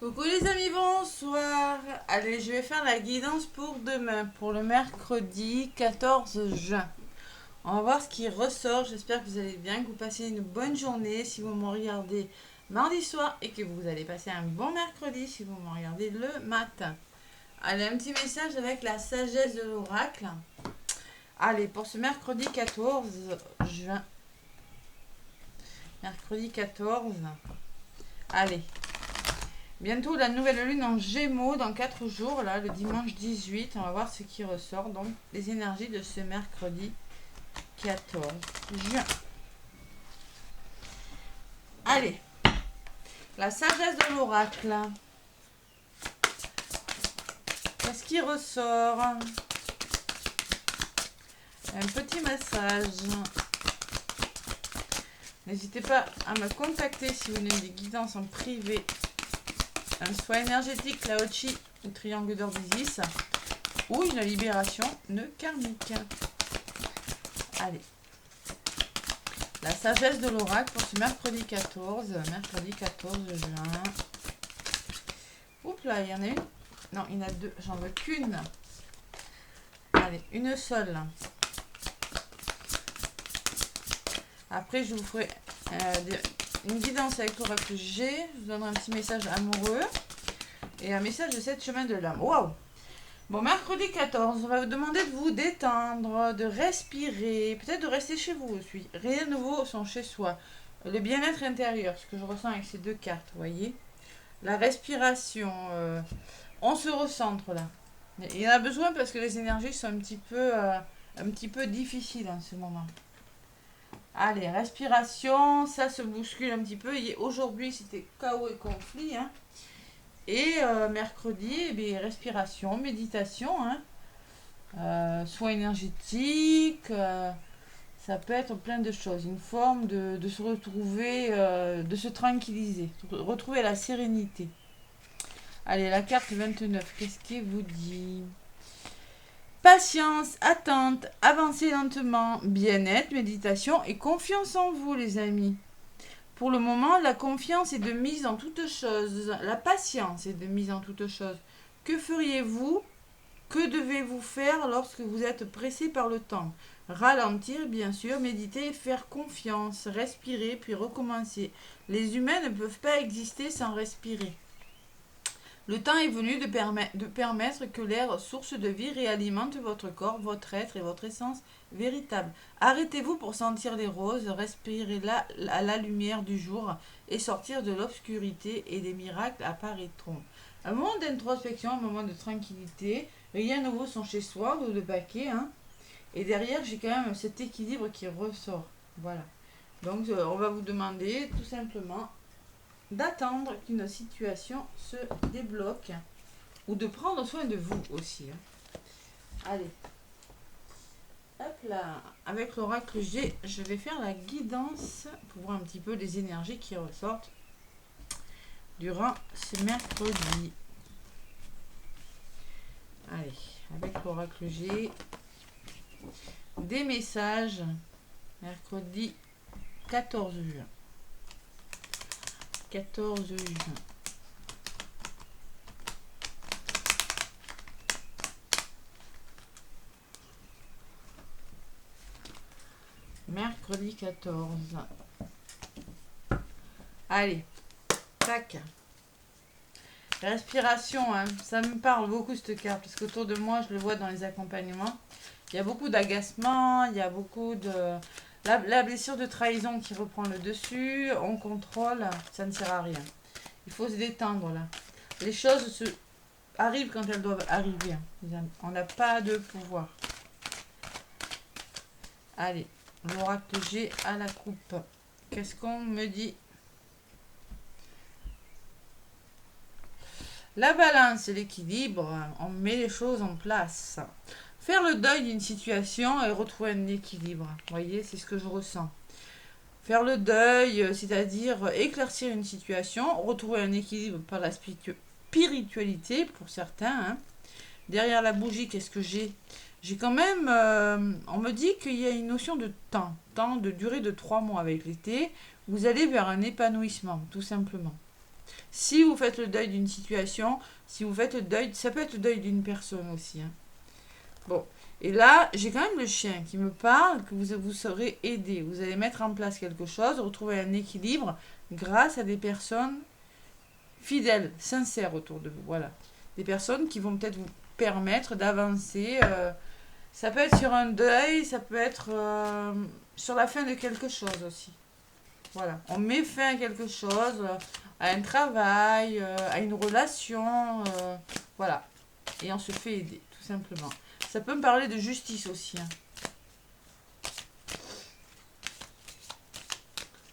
Coucou les amis, bonsoir. Allez, je vais faire la guidance pour demain, pour le mercredi 14 juin. On va voir ce qui ressort. J'espère que vous allez bien, que vous passez une bonne journée si vous me regardez mardi soir et que vous allez passer un bon mercredi si vous me regardez le matin. Allez, un petit message avec la sagesse de l'oracle. Allez, pour ce mercredi 14 juin. Mercredi 14. Allez. Bientôt la nouvelle lune en Gémeaux dans 4 jours, là, le dimanche 18. On va voir ce qui ressort. Donc, les énergies de ce mercredi 14 juin. Allez, la sagesse de l'oracle. Qu'est-ce qui ressort? Un petit message. N'hésitez pas à me contacter si vous voulez des guidances en privé. Un soin énergétique, la Hochi ou triangle d'or d'Isis, ou une libération nœud karmique. Allez. La sagesse de l'oracle pour ce mercredi 14 juin. Oups là, il y en a une. Non, il y en a deux. J'en veux qu'une. Allez, une seule. Après, je vous ferai une guidance avec l'oracle G. Je vous donnerai un petit message amoureux. Et un message de 7 chemins de l'âme. Waouh! Bon, mercredi 14, on va vous demander de vous détendre, de respirer, peut-être de rester chez vous aussi. Rien de nouveau sont chez soi. Le bien-être intérieur, ce que je ressens avec ces deux cartes, vous voyez. La respiration, on se recentre là. Il y en a besoin parce que les énergies sont un petit peu difficiles en ce moment. Allez, respiration, ça se bouscule un petit peu. Aujourd'hui, c'était chaos et conflit, hein. Et mercredi, eh bien, respiration, méditation, hein. Soins énergétiques, ça peut être plein de choses. Une forme de se retrouver, de se tranquilliser, retrouver la sérénité. Allez, la carte 29, qu'est-ce qu'il vous dit? Patience, attente, avancez lentement, bien-être, méditation et confiance en vous, les amis. Pour le moment, la confiance est de mise en toute chose. La patience est de mise en toute chose. Que feriez-vous? Que devez-vous faire lorsque vous êtes pressé par le temps? Ralentir, bien sûr, méditer, faire confiance, respirer, puis recommencer. Les humains ne peuvent pas exister sans respirer. Le temps est venu de permettre que l'air, source de vie, réalimente votre corps, votre être et votre essence véritable. Arrêtez-vous pour sentir les roses, respirez à la lumière du jour et sortir de l'obscurité et des miracles apparaîtront. Un moment d'introspection, un moment de tranquillité, rien de nouveau sont chez soi ou de paquet, hein. Et derrière, j'ai quand même cet équilibre qui ressort. Voilà. Donc, on va vous demander tout simplement d'attendre qu'une situation se débloque ou de prendre soin de vous aussi, hein. Allez. Hop là, avec l'oracle G, je vais faire la guidance pour voir un petit peu les énergies qui ressortent durant ce mercredi. Allez, avec l'oracle G, des messages, mercredi 14 juin. 14 juin. Mercredi 14. Allez, tac. Respiration, hein. Ça me parle beaucoup cette carte, parce qu'autour de moi, je le vois dans les accompagnements. Il y a beaucoup d'agacement, il y a beaucoup de... La blessure de trahison qui reprend le dessus, on contrôle, ça ne sert à rien. Il faut se détendre là. Les choses arrivent quand elles doivent arriver, hein. On n'a pas de pouvoir. Allez, l'oracle G à la coupe. Qu'est-ce qu'on me dit? La balance et l'équilibre, on met les choses en place. Faire le deuil d'une situation et retrouver un équilibre. Vous voyez, c'est ce que je ressens. Faire le deuil, c'est-à-dire éclaircir une situation, retrouver un équilibre par la spiritualité pour certains, hein. Derrière la bougie, qu'est-ce que j'ai? J'ai quand même... on me dit qu'il y a une notion de temps de durée de 3 mois avec l'été. Vous allez vers un épanouissement, tout simplement. Si vous faites le deuil d'une situation, si vous faites le deuil, ça peut être le deuil d'une personne aussi. Hein. Bon, et là, j'ai quand même le chien qui me parle que vous serez aidé. Vous allez mettre en place quelque chose, retrouver un équilibre grâce à des personnes fidèles, sincères autour de vous. Voilà. Des personnes qui vont peut-être vous permettre d'avancer. Ça peut être sur un deuil, ça peut être sur la fin de quelque chose aussi. Voilà. On met fin à quelque chose, à un travail, à une relation. Voilà. Et on se fait aider, tout simplement. Ça peut me parler de justice aussi. Hein.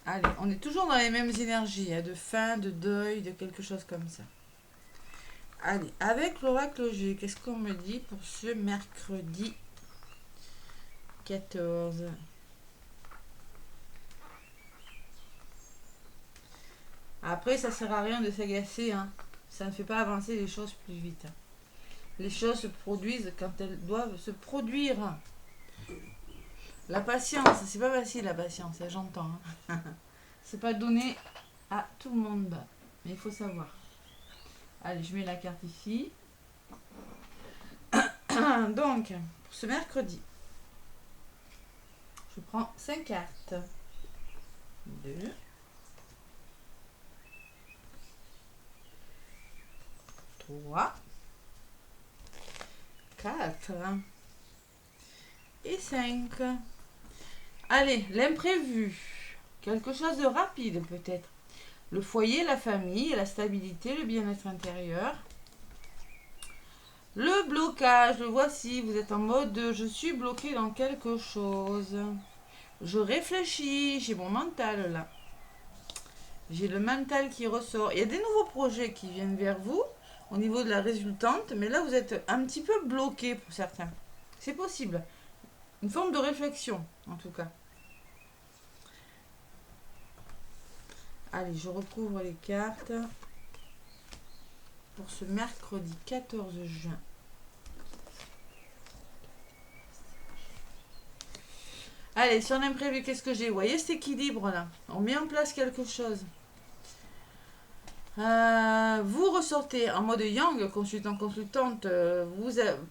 Allez, on est toujours dans les mêmes énergies, hein, de fin, de deuil, de quelque chose comme ça. Allez, avec l'oracle G, qu'est-ce qu'on me dit pour ce mercredi 14 ? Après, ça sert à rien de s'agacer, hein. Ça ne fait pas avancer les choses plus vite. Hein. Les choses se produisent quand elles doivent se produire. La patience, c'est pas facile la patience, hein, j'entends. Hein. C'est pas donné à tout le monde, mais il faut savoir. Allez, je mets la carte ici. Donc, pour ce mercredi, je prends 5 cartes. 2, 3, 4 et 5. Allez, l'imprévu. Quelque chose de rapide peut-être. Le foyer, la famille, la stabilité, le bien-être intérieur. Le blocage, le voici. Vous êtes en mode je suis bloqué dans quelque chose. Je réfléchis. J'ai mon mental là. J'ai le mental qui ressort. Il y a des nouveaux projets qui viennent vers vous au niveau de la résultante. Mais là, vous êtes un petit peu bloqué pour certains. C'est possible. Une forme de réflexion, en tout cas. Allez, je recouvre les cartes pour ce mercredi 14 juin. Allez, sur l'imprévu, qu'est-ce que j'ai ? Vous voyez cet équilibre là ? On met en place quelque chose. Vous ressortez en mode yang, consultante,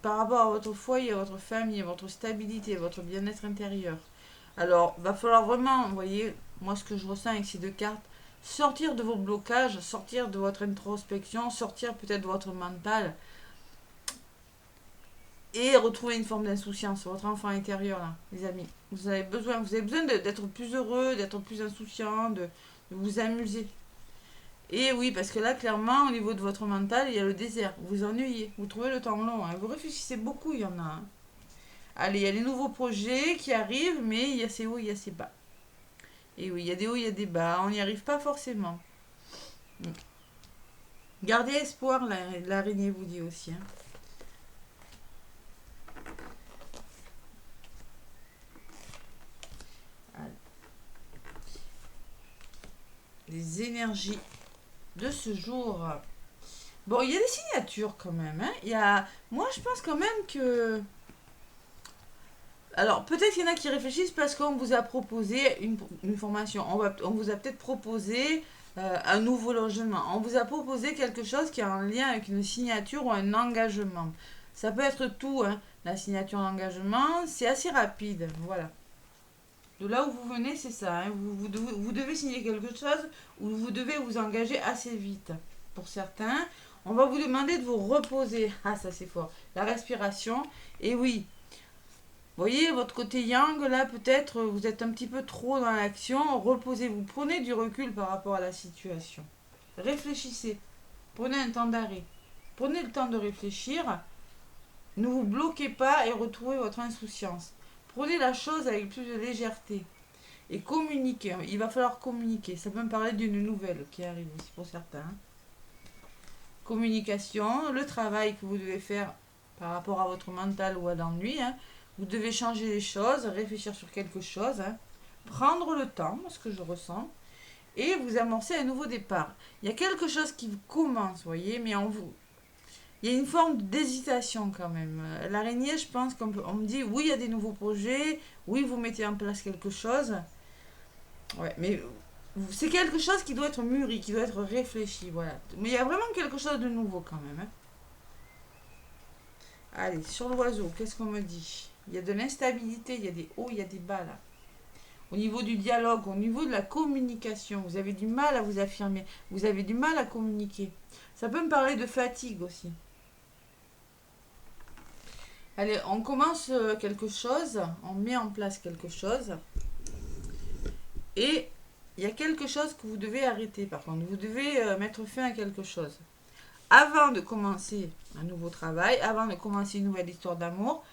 par rapport à votre foyer, à votre famille, à votre stabilité, à votre bien-être intérieur. Alors, va falloir vraiment, vous voyez, moi ce que je ressens avec ces deux cartes, sortir de vos blocages, sortir de votre introspection, sortir peut-être de votre mental et retrouver une forme d'insouciance, votre enfant intérieur là, les amis. Vous avez besoin d'être plus heureux, d'être plus insouciant, de vous amuser. Et oui, parce que là, clairement, au niveau de votre mental, il y a le désert. Vous vous ennuyez, vous trouvez le temps long. Hein. Vous réfléchissez beaucoup, il y en a. Hein. Allez, il y a les nouveaux projets qui arrivent, mais il y a ces hauts, il y a ces bas. Et oui, il y a des hauts, il y a des bas. On n'y arrive pas forcément. Gardez espoir, l'araignée vous dit aussi. Hein. Les énergies de ce jour. Bon, il y a des signatures quand même. Hein. Moi, je pense quand même que... Alors, peut-être qu'il y en a qui réfléchissent parce qu'on vous a proposé une formation. On vous a peut-être proposé un nouveau logement. On vous a proposé quelque chose qui a un lien avec une signature ou un engagement. Ça peut être tout, hein. La signature d'engagement, c'est assez rapide. Voilà. De là où vous venez, c'est ça. Hein. Vous devez signer quelque chose ou vous devez vous engager assez vite. Pour certains, on va vous demander de vous reposer. Ah, ça c'est fort. La respiration. Et oui, vous voyez, votre côté yang, là, peut-être, vous êtes un petit peu trop dans l'action. Reposez-vous. Prenez du recul par rapport à la situation. Réfléchissez. Prenez un temps d'arrêt. Prenez le temps de réfléchir. Ne vous bloquez pas et retrouvez votre insouciance. Prenez la chose avec plus de légèreté. Et communiquez. Il va falloir communiquer. Ça peut me parler d'une nouvelle qui arrive aussi pour certains. Communication, le travail que vous devez faire par rapport à votre mental ou à l'ennui. Hein. Vous devez changer les choses, réfléchir sur quelque chose. Hein. Prendre le temps, ce que je ressens. Et vous amorcer un nouveau départ. Il y a quelque chose qui commence, vous voyez, mais il y a une forme d'hésitation quand même. L'araignée, je pense qu'on me dit, oui, il y a des nouveaux projets, oui, vous mettez en place quelque chose. Ouais, mais c'est quelque chose qui doit être mûri, qui doit être réfléchi, voilà. Mais il y a vraiment quelque chose de nouveau quand même. Hein. Allez, sur l'oiseau, qu'est-ce qu'on me dit? Il y a de l'instabilité, il y a des hauts, il y a des bas là. Au niveau du dialogue, au niveau de la communication, vous avez du mal à vous affirmer, vous avez du mal à communiquer. Ça peut me parler de fatigue aussi. Allez, on commence quelque chose, on met en place quelque chose. Et il y a quelque chose que vous devez arrêter par contre. Vous devez mettre fin à quelque chose. Avant de commencer un nouveau travail, avant de commencer une nouvelle histoire d'amour,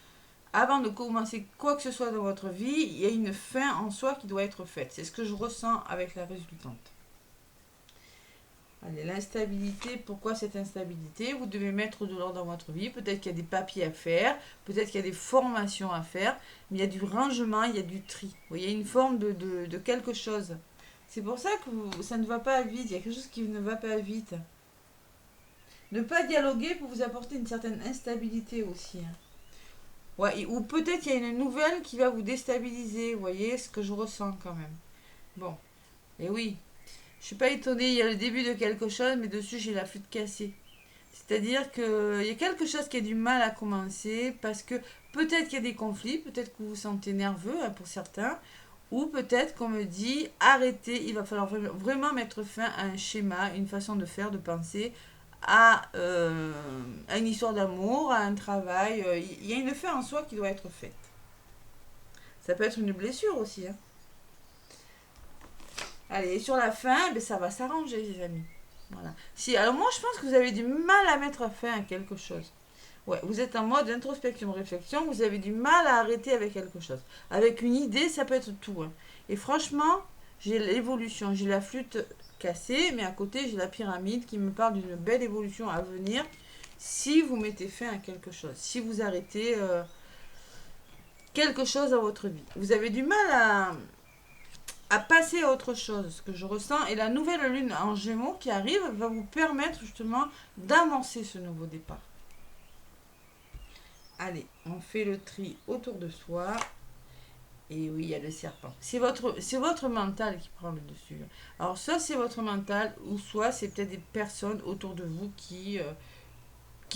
avant de commencer quoi que ce soit dans votre vie, il y a une fin en soi qui doit être faite. C'est ce que je ressens avec la résultante. Allez, l'instabilité, pourquoi cette instabilité? Vous devez mettre de l'ordre dans votre vie. Peut-être qu'il y a des papiers à faire, peut-être qu'il y a des formations à faire, mais il y a du rangement, il y a du tri. Vous voyez, une forme de quelque chose. C'est pour ça que ça ne va pas vite, il y a quelque chose qui ne va pas vite. Ne pas dialoguer pour vous apporter une certaine instabilité aussi. Hein. Ouais, ou peut-être qu'il y a une nouvelle qui va vous déstabiliser, vous voyez, ce que je ressens quand même. Bon, et oui, je suis pas étonnée, il y a le début de quelque chose, mais dessus j'ai la flûte cassée. C'est-à-dire qu'il y a quelque chose qui a du mal à commencer, parce que peut-être qu'il y a des conflits, peut-être que vous vous sentez nerveux hein, pour certains, ou peut-être qu'on me dit, arrêtez, il va falloir vraiment mettre fin à un schéma, une façon de faire, de penser, à une histoire d'amour, à un travail. Il y a une fin en soi qui doit être faite. Ça peut être une blessure aussi. Hein. Allez, et sur la fin, ben, ça va s'arranger, les amis. Voilà. Si, alors moi, je pense que vous avez du mal à mettre fin à quelque chose. Ouais, vous êtes en mode introspection, réflexion, vous avez du mal à arrêter avec quelque chose. Avec une idée, ça peut être tout. Hein. Et franchement, j'ai l'évolution, j'ai la flûte cassée, mais à côté, j'ai la pyramide qui me parle d'une belle évolution à venir si vous mettez fin à quelque chose, si vous arrêtez quelque chose dans votre vie. Vous avez du mal à passer à autre chose, ce que je ressens. Et la nouvelle lune en Gémeaux qui arrive va vous permettre justement d'amorcer ce nouveau départ. Allez, on fait le tri autour de soi. Et oui, il y a le serpent. C'est votre mental qui prend le dessus. Alors, soit c'est votre mental, ou soit c'est peut-être des personnes autour de vous qui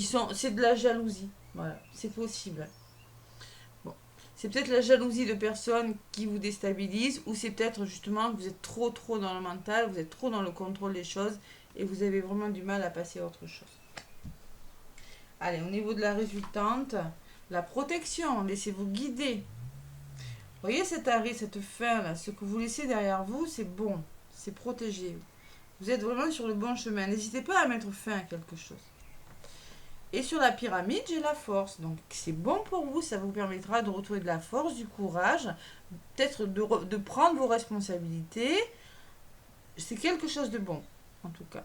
sont... C'est de la jalousie. Voilà, c'est possible. Bon. C'est peut-être la jalousie de personnes qui vous déstabilisent, ou c'est peut-être justement que vous êtes trop dans le mental, vous êtes trop dans le contrôle des choses, et vous avez vraiment du mal à passer à autre chose. Allez, au niveau de la résultante, la protection, laissez-vous guider. Vous voyez cet arrêt, cette fin là, ce que vous laissez derrière vous, c'est bon, c'est protégé. Vous êtes vraiment sur le bon chemin. N'hésitez pas à mettre fin à quelque chose. Et sur la pyramide, j'ai la force. Donc c'est bon pour vous, ça vous permettra de retrouver de la force, du courage, peut-être de prendre vos responsabilités. C'est quelque chose de bon, en tout cas.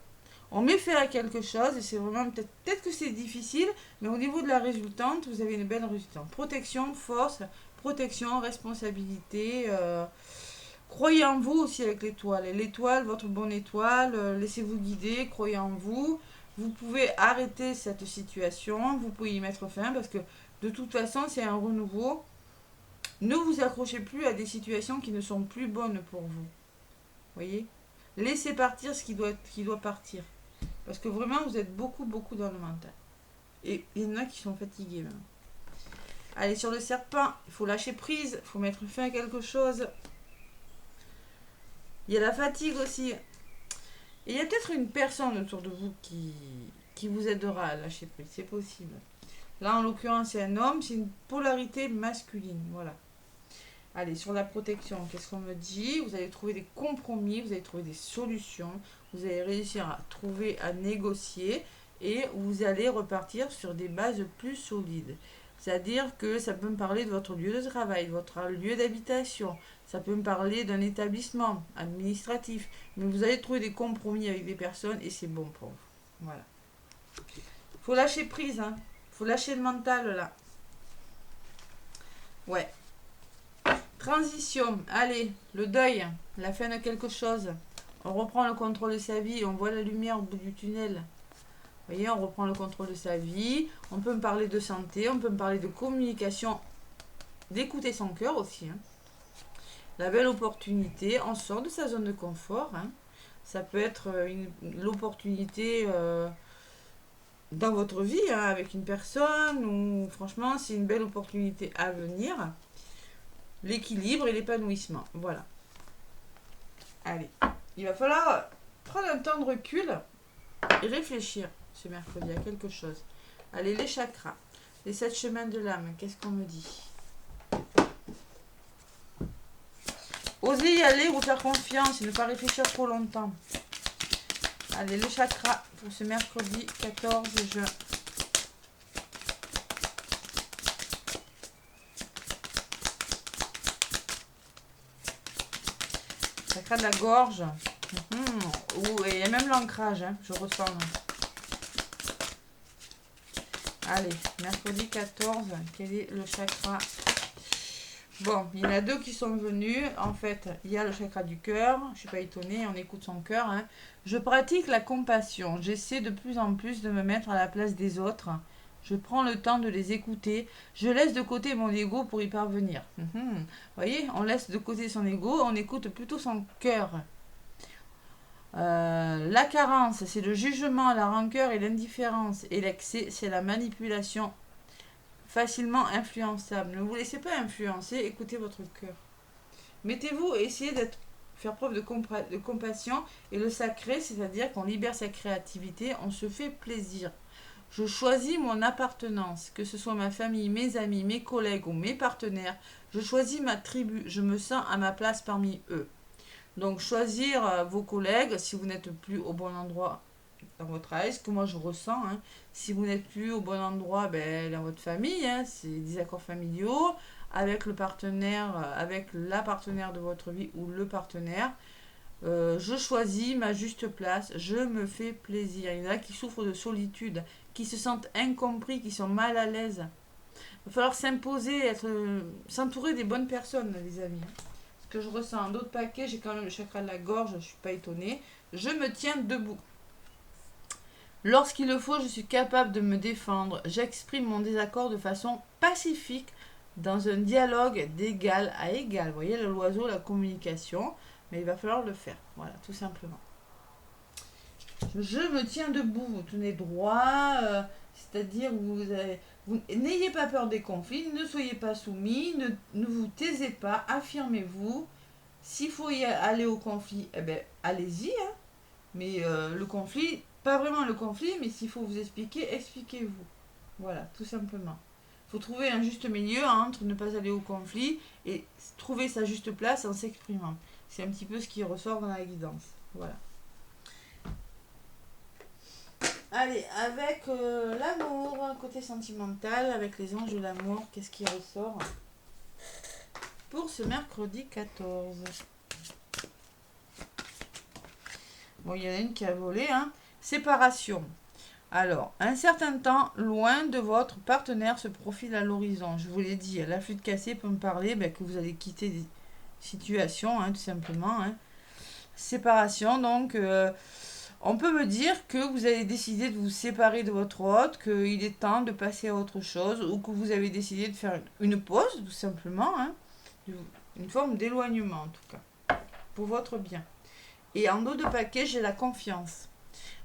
On met fin à quelque chose et c'est vraiment peut-être que c'est difficile, mais au niveau de la résultante, vous avez une belle résultante. Protection, force, protection, responsabilité. Croyez en vous aussi avec l'étoile. Et l'étoile, votre bonne étoile, laissez-vous guider, croyez en vous. Vous pouvez arrêter cette situation, vous pouvez y mettre fin parce que de toute façon, c'est un renouveau. Ne vous accrochez plus à des situations qui ne sont plus bonnes pour vous. Voyez ? Laissez partir ce qui doit partir. Parce que vraiment, vous êtes beaucoup dans le mental. Et il y en a qui sont fatigués même. Allez, sur le serpent, il faut lâcher prise, il faut mettre fin à quelque chose. Il y a la fatigue aussi. Et il y a peut-être une personne autour de vous qui vous aidera à lâcher prise, c'est possible. Là, en l'occurrence, c'est un homme, c'est une polarité masculine, voilà. Allez, sur la protection, qu'est-ce qu'on me dit? Vous allez trouver des compromis, vous allez trouver des solutions, vous allez réussir à trouver, à négocier et vous allez repartir sur des bases plus solides. C'est-à-dire que ça peut me parler de votre lieu de travail, votre lieu d'habitation, ça peut me parler d'un établissement administratif, mais vous allez trouver des compromis avec des personnes et c'est bon pour vous. Voilà. Faut lâcher prise, hein. Faut lâcher le mental là. Ouais. Transition, allez, le deuil, la fin de quelque chose. On reprend le contrôle de sa vie, on voit la lumière au bout du tunnel. Vous voyez, on reprend le contrôle de sa vie. On peut me parler de santé, on peut me parler de communication, d'écouter son cœur aussi. Hein. La belle opportunité, on sort de sa zone de confort. Hein. Ça peut être l'opportunité dans votre vie, hein, avec une personne, ou franchement, c'est une belle opportunité à venir. L'équilibre et l'épanouissement. Voilà. Allez. Il va falloir prendre un temps de recul et réfléchir ce mercredi à quelque chose. Allez, les chakras, les 7 chemins de l'âme, qu'est-ce qu'on me dit? Osez y aller, vous faire confiance et ne pas réfléchir trop longtemps. Allez, les chakras pour ce mercredi 14 juin. Chakra de la gorge. Et il y a même l'ancrage, hein, je ressens. Allez, mercredi 14, quel est le chakra? Bon, il y en a deux qui sont venus. En fait, il y a le chakra du cœur. Je ne suis pas étonnée, on écoute son cœur. Hein. Je pratique la compassion. J'essaie de plus en plus de me mettre à la place des autres. Je prends le temps de les écouter. Je laisse de côté mon ego pour y parvenir. Vous voyez, on laisse de côté son ego, on écoute plutôt son cœur. La carence, c'est le jugement, la rancœur et l'indifférence. Et l'excès, c'est la manipulation facilement influençable. Ne vous laissez pas influencer, écoutez votre cœur. Mettez-vous et essayez faire preuve de compassion et le sacré, c'est-à-dire qu'on libère sa créativité, on se fait plaisir. Je choisis mon appartenance, que ce soit ma famille, mes amis, mes collègues ou mes partenaires. Je choisis ma tribu, je me sens à ma place parmi eux. Donc choisir vos collègues si vous n'êtes plus au bon endroit dans votre âge, ce que moi je ressens. Hein. Si vous n'êtes plus au bon endroit, dans votre famille, hein, c'est des accords familiaux, avec le partenaire, avec la partenaire de votre vie ou le partenaire. Je choisis ma juste place, je me fais plaisir. Il y en a qui souffrent de solitude, qui se sentent incompris, qui sont mal à l'aise. Il va falloir s'imposer, s'entourer des bonnes personnes, les amis. Ce que je ressens. D'autres paquets, j'ai quand même le chakra de la gorge, je ne suis pas étonnée. Je me tiens debout. Lorsqu'il le faut, je suis capable de me défendre. J'exprime mon désaccord de façon pacifique dans un dialogue d'égal à égal. Vous voyez, l'oiseau, la communication. Mais il va falloir le faire. Voilà, tout simplement. Je me tiens debout. Vous tenez droit. C'est-à-dire, vous n'ayez pas peur des conflits. Ne soyez pas soumis. Ne vous taisez pas. Affirmez-vous. S'il faut y aller au conflit, allez-y. Hein. Mais le conflit... Pas vraiment le conflit, mais s'il faut vous expliquer, expliquez-vous. Voilà, tout simplement. Il faut trouver un juste milieu entre ne pas aller au conflit et trouver sa juste place en s'exprimant. C'est un petit peu ce qui ressort dans la guidance. Voilà. Allez, avec l'amour, côté sentimental, avec les anges de l'amour, qu'est-ce qui ressort pour ce mercredi 14? Bon, il y en a une qui a volé, hein. Séparation. Alors, un certain temps, loin de votre partenaire se profile à l'horizon. Je vous l'ai dit, la flûte cassée peut me parler que vous allez quitter des situations, hein, tout simplement. Hein. Séparation, donc, on peut me dire que vous avez décidé de vous séparer de votre hôte, qu'il est temps de passer à autre chose, ou que vous avez décidé de faire une pause, tout simplement. Hein. Une forme d'éloignement, en tout cas, pour votre bien. Et en dos de paquet, j'ai la confiance.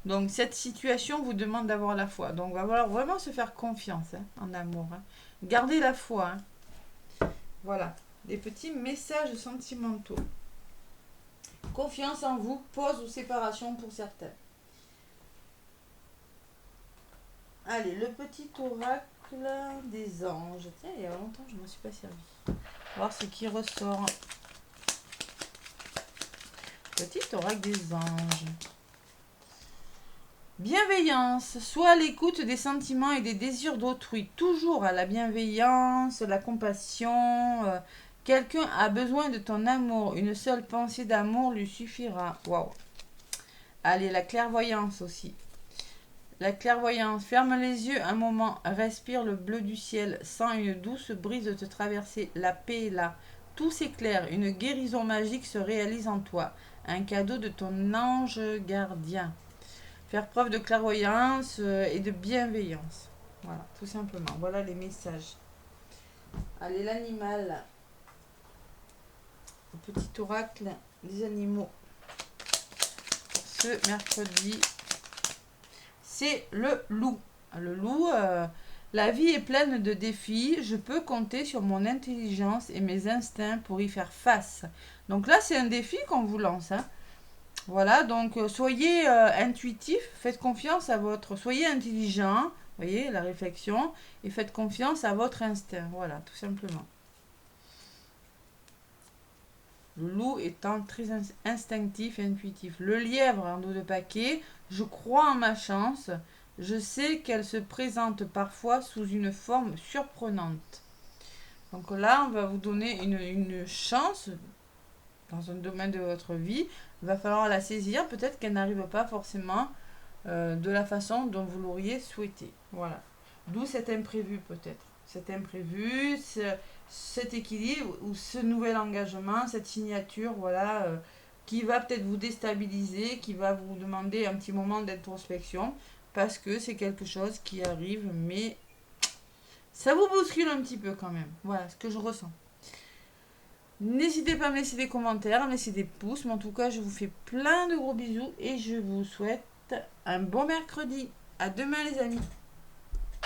Donc, cette situation vous demande d'avoir la foi. Donc, il va falloir vraiment se faire confiance en amour. Hein. Gardez la foi. Hein. Voilà, des petits messages sentimentaux. Confiance en vous, pause ou séparation pour certains. Allez, le petit oracle des anges. Tiens, il y a longtemps, je ne m'en suis pas servi. On va voir ce qui ressort. Petit oracle des anges. Bienveillance, soit à l'écoute des sentiments et des désirs d'autrui, toujours à la bienveillance, la compassion. Quelqu'un a besoin de ton amour, une seule pensée d'amour lui suffira. Waouh. Allez, la clairvoyance aussi. La clairvoyance, ferme les yeux un moment, respire le bleu du ciel, sens une douce brise te traverser, la paix est là. Tout s'éclaire, une guérison magique se réalise en toi, un cadeau de ton ange gardien. Faire preuve de clairvoyance et de bienveillance. Voilà, tout simplement. Voilà les messages. Allez, l'animal. le petit oracle des animaux. Ce mercredi, c'est le loup. Le loup, la vie est pleine de défis. Je peux compter sur mon intelligence et mes instincts pour y faire face. Donc là, c'est un défi qu'on vous lance. Hein. Voilà, donc soyez intuitif, faites confiance à votre... Soyez intelligent, voyez, la réflexion, et faites confiance à votre instinct. Voilà, tout simplement. Le loup étant très instinctif et intuitif. Le lièvre en dos de paquet, je crois en ma chance. Je sais qu'elle se présente parfois sous une forme surprenante. Donc là, on va vous donner une chance dans un domaine de votre vie. Il va falloir la saisir. Peut-être qu'elle n'arrive pas forcément de la façon dont vous l'auriez souhaité. Voilà. D'où cet imprévu peut-être. Cet imprévu, cet équilibre ou ce nouvel engagement, cette signature, voilà, qui va peut-être vous déstabiliser, qui va vous demander un petit moment d'introspection, parce que c'est quelque chose qui arrive, mais ça vous bouscule un petit peu quand même. Voilà ce que je ressens. N'hésitez pas à me laisser des commentaires, à me laisser des pouces, mais en tout cas, je vous fais plein de gros bisous et je vous souhaite un bon mercredi. À demain les amis.